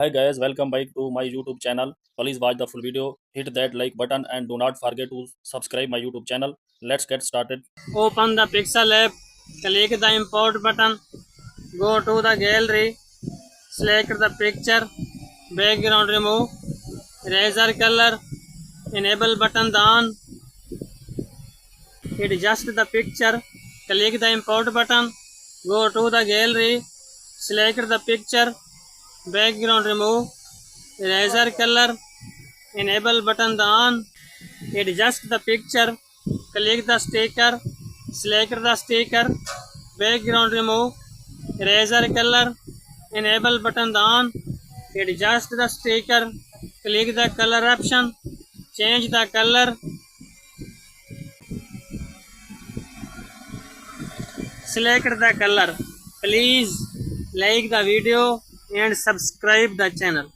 Hi guys, welcome back to my YouTube channel. Please watch the full video, hit that like button and do not forget to subscribe my YouTube channel. Let's get started. Open the Pixel app, click the import button, go to the gallery, select the picture, background remove, eraser color, enable button on, adjust the picture, click the import button, go to the gallery, select the picture, background remove, eraser color, enable button on, adjust the picture, click the sticker, select the sticker, background remove, eraser color, enable button on, adjust the sticker, click the color option, change the color, select the color. Please like the video and subscribe the channel.